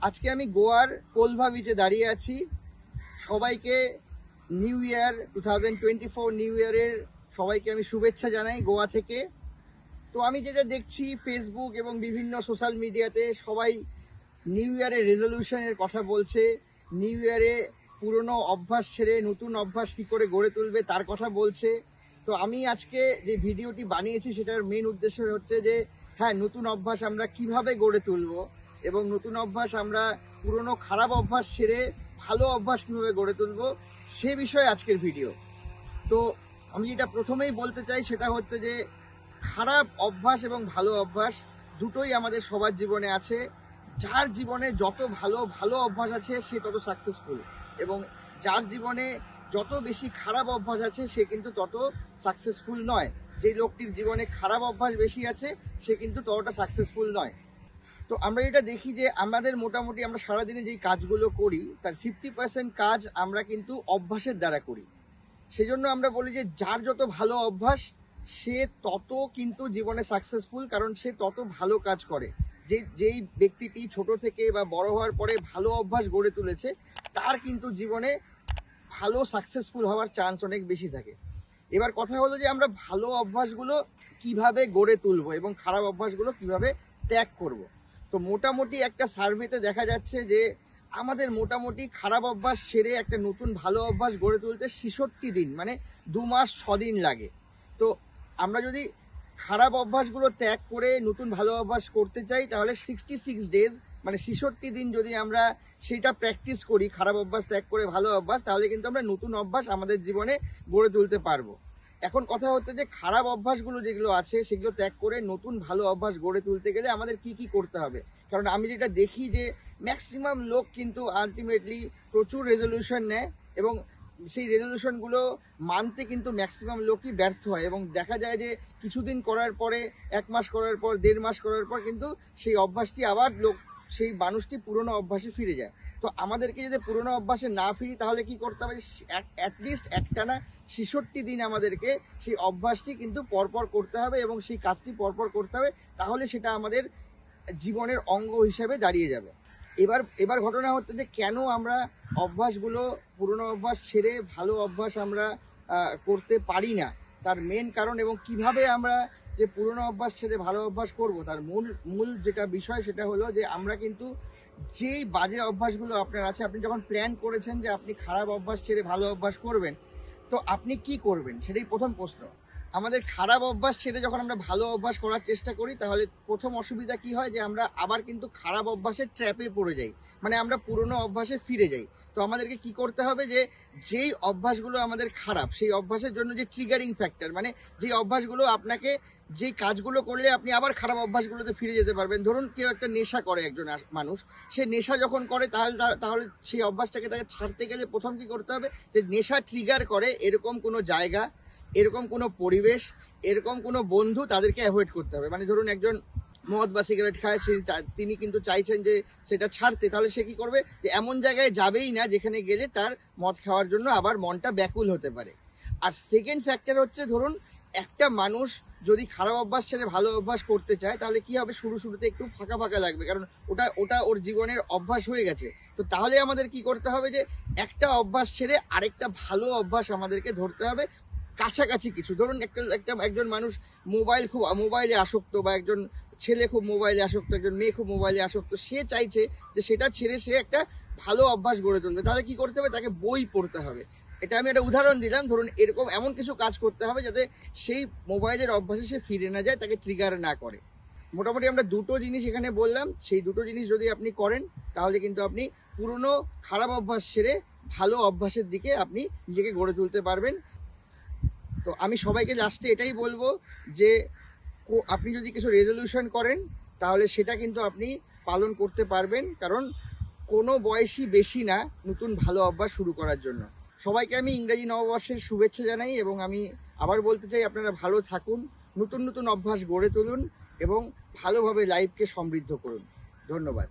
আজকে আমি গোয়ার কোলভা বিচে দাঁড়িয়ে আছি। সবাইকে নিউ ইয়ার 2024 নিউ ইয়ারের সবাইকে আমি শুভেচ্ছা জানাই গোয়া থেকে। তো আমি যেটা দেখছি ফেসবুক এবং বিভিন্ন সোশ্যাল মিডিয়াতে সবাই নিউ ইয়ারের রেজলিউশনের কথা বলছে, নিউ ইয়ারে পুরনো অভ্যাস ছেড়ে নতুন অভ্যাস কী করে গড়ে তুলবে তার কথা বলছে। তো আমি আজকে যে ভিডিওটি বানিয়েছি সেটার মেন উদ্দেশ্য হচ্ছে যে হ্যাঁ, নতুন অভ্যাস আমরা কিভাবে গড়ে তুলব এবং নতুন অভ্যাস আমরা পুরনো খারাপ অভ্যাস ছেড়ে ভালো অভ্যাস কীভাবে গড়ে তুলব সে বিষয়ে আজকের ভিডিও। তো আমি যেটা প্রথমেই বলতে চাই সেটা হচ্ছে যে খারাপ অভ্যাস এবং ভালো অভ্যাস দুটোই আমাদের সবার জীবনে আছে। যার জীবনে যত ভালো ভালো অভ্যাস আছে সে তত সাকসেসফুল, এবং যার জীবনে যত বেশি খারাপ অভ্যাস আছে সে কিন্তু তত সাকসেসফুল নয়। যে লোকটির জীবনে খারাপ অভ্যাস বেশি আছে সে কিন্তু ততটা সাকসেসফুল নয়। তো আমরা এটা দেখি যে আমাদের মোটামুটি আমরা সারাদিনে যেই কাজগুলো করি তার 50% কাজ আমরা কিন্তু অভ্যাসের দ্বারা করি। সেজন্য আমরা বলি যে যার যত ভালো অভ্যাস সে তত কিন্তু জীবনে সাকসেসফুল, কারণ সে তত ভালো কাজ করে। যেই ব্যক্তিটি ছোট থেকে বা বড় হওয়ার পরে ভালো অভ্যাস গড়ে তুলেছে তার কিন্তু জীবনে ভালো সাকসেসফুল হওয়ার চান্স অনেক বেশি থাকে। এবার কথা হলো যে আমরা ভালো অভ্যাসগুলো কিভাবে গড়ে তুলবো এবং খারাপ অভ্যাসগুলো কিভাবে ত্যাগ করব। তো মোটামুটি একটা সার্ভেতে দেখা যাচ্ছে যে আমাদের মোটামুটি খারাপ অভ্যাস ছেড়ে একটা নতুন ভালো অভ্যাস গড়ে তুলতে 66 দিন, মানে 2 মাস 6 দিন লাগে। তো আমরা যদি খারাপ অভ্যাসগুলো ত্যাগ করে নতুন ভালো অভ্যাস করতে চাই তাহলে 66 ডেজ, মানে 66 দিন যদি আমরা সেটা প্র্যাকটিস করি, খারাপ অভ্যাস ত্যাগ করে ভালো অভ্যাস, তাহলে কিন্তু আমরা নতুন অভ্যাস আমাদের জীবনে গড়ে তুলতে পারবো। এখন কথা হচ্ছে যে খারাপ অভ্যাসগুলো যেগুলো আছে সেগুলো ত্যাগ করে নতুন ভালো অভ্যাস গড়ে তুলতে গেলে আমাদের কি কি করতে হবে। কারণ আমি যেটা দেখি যে ম্যাক্সিমাম লোক কিন্তু আলটিমেটলি প্রচুর রেজলিউশন নেয় এবং সেই রেজলিউশনগুলো মানতে কিন্তু ম্যাক্সিমাম লোকই ব্যর্থ হয়, এবং দেখা যায় যে কিছুদিন করার পরে, 1 মাস করার পর, 1.5 মাস করার পর কিন্তু সেই অভ্যাসটি আবার সেই মানুষটি পুরনো অভ্যাসে ফিরে যায়। তো আমাদেরকে যদি পুরনো অভ্যাসে না ফিরি তাহলে কি করতে হবে, অ্যাটলিস্ট একটানা 66 দিন আমাদেরকে সেই অভ্যাসটি কিন্তু পরপর করতে হবে এবং সেই কাজটি পরপর করতে হবে, তাহলে সেটা আমাদের জীবনের অঙ্গ হিসেবে দাঁড়িয়ে যাবে। এবার ঘটনা হচ্ছে যে কেন আমরা অভ্যাসগুলো, পুরনো অভ্যাস ছেড়ে ভালো অভ্যাস আমরা করতে পারি না, তার মেন কারণ, এবং কিভাবে আমরা যে পুরনো অভ্যাস ছেড়ে ভালো অভ্যাস করব তার মূল যেটা বিষয় সেটা হলো যে আমরা কিন্তু যেই বাজে অভ্যাসগুলো আপনার আছে, আপনি যখন প্ল্যান করেছেন যে আপনি খারাপ অভ্যাস ছেড়ে ভালো অভ্যাস করবেন, তো আপনি কি করবেন সেটাই প্রথম প্রশ্ন। আমাদের খারাপ অভ্যাস ছেড়ে যখন আমরা ভালো অভ্যাস করার চেষ্টা করি তাহলে প্রথম অসুবিধা কি হয় যে আমরা আবার কিন্তু খারাপ অভ্যাসের ট্র্যাপে পড়ে যাই, মানে আমরা পুরনো অভ্যাসে ফিরে যাই। তো আমাদেরকে কি করতে হবে যে যেই অভ্যাসগুলো আমাদের খারাপ সেই অভ্যাসের জন্য যে ট্রিগারিং ফ্যাক্টর, মানে যেই অভ্যাসগুলো আপনাকে, যেই কাজগুলো করলে আপনি আবার খারাপ অভ্যাসগুলোতে ফিরে যেতে পারবেন। ধরুন কেউ একটা নেশা করে, একজন মানুষ সে নেশা যখন করে তাহলে সেই অভ্যাসটাকে তাকে ছাড়তে গেলে প্রথম কি করতে হবে যে নেশা ট্রিগার করে এরকম কোনো জায়গা, এরকম কোনো পরিবেশ, এরকম কোনো বন্ধু, তাদেরকে অ্যাভয়েড করতে হবে। মানে ধরুন একজন মদ বা সিগারেট খায়, তিনি কিন্তু চাইছেন যে সেটা ছাড়তে, তাহলে সে কি করবে যে এমন জায়গায় যাবেই না যেখানে গেলে তার মদ খাওয়ার জন্য আবার মনটা ব্যাকুল হতে পারে। আর সেকেন্ড ফ্যাক্টর হচ্ছে, ধরুন একটা মানুষ যদি খারাপ অভ্যাস ছেড়ে ভালো অভ্যাস করতে চায় তাহলে কি হবে, শুরুতে একটু ফাঁকা ফাঁকা লাগবে, কারণ ওটা ওর জীবনের অভ্যাস হয়ে গেছে। তো তাহলে আমাদের কি করতে হবে যে একটা অভ্যাস ছেড়ে আরেকটা ভালো অভ্যাস আমাদেরকে ধরতে হবে, কাছাকাছি কিছু। ধরুন একজন মানুষ মোবাইলে আসক্ত, বা একজন ছেলে খুব মোবাইলে আসক্ত, একজন মেয়ে খুব মোবাইলে আসক্ত, সে চাইছে যে সেটা ছেড়ে সে একটা ভালো অভ্যাস গড়ে তুলবে, তাহলে কি করতে হবে, তাকে বই পড়তে হবে। এটা আমি একটা উদাহরণ দিলাম। ধরুন এমন কিছু কাজ করতে হবে যাতে সেই মোবাইলের অভ্যাসে সে ফিরে না যায়, তাকে ট্রিগার না করে। মোটামুটি আমরা দুটো জিনিস এখানে বললাম, সেই দুটো জিনিস যদি আপনি করেন তাহলে কিন্তু আপনি পুরনো খারাপ অভ্যাস ছেড়ে ভালো অভ্যাসের দিকে আপনি নিজেকে গড়ে তুলতে পারবেন। তো আমি সবাইকে লাস্টে এটাই বলবো যে আপনি যদি কিছু রেজলিউশন করেন তাহলে সেটা কিন্তু আপনি পালন করতে পারবেন, কারণ কোনো বয়সই বেশি না নতুন ভালো অভ্যাস শুরু করার জন্য। সবাইকে আমি ইংরেজি নববর্ষের শুভেচ্ছা জানাই, এবং আমি আবার বলতে চাই আপনারা ভালো থাকুন, নতুন নতুন অভ্যাস গড়ে তুলুন এবং ভালোভাবে লাইফকে সমৃদ্ধ করুন। ধন্যবাদ।